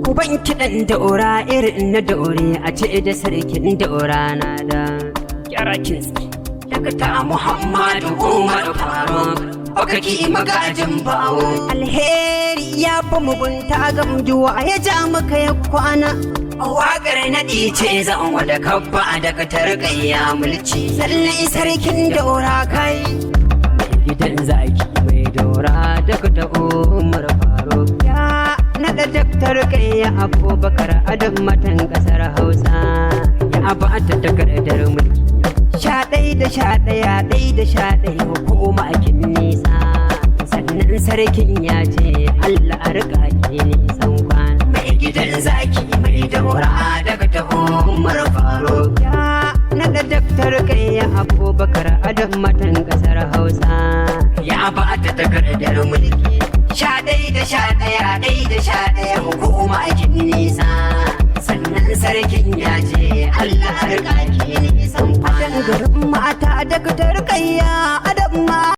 Kuban kiɗan daura irin na daure a ce da sarkin daura na da kyarakin tsi. Dakta Muhammadu Umar Faruk baka ki magajin bawo. Alheri ya fi mugunta ga mujuwa ya ja maka ya kwana. Waƙar naɗi ce zan wada kabba a dakatar gayya mulki. Sannan sarkin daura kai. Gidan zaki mai daura Dakta Umar Faruk. Ya naɗa daktar gayya Abubakar Adam matan ƙasar Hausa. Ya ba ta takardar mulki. 11 hukuma kin nisa. Sannan sarkin ya ce Allah a riƙa ke nisan kwana. Mai gidan zaki mai daura Dakta Umar Faruk. Ya naɗa daktar gayya Abubakar Adam matan ƙasar Hausa. Ya ba ta takardar mulki. 11 hukuma kin nisa. Sannan sarkin ya ce Allah a riƙa ke nisan kwana. Garin mata daktar gayya Adam ma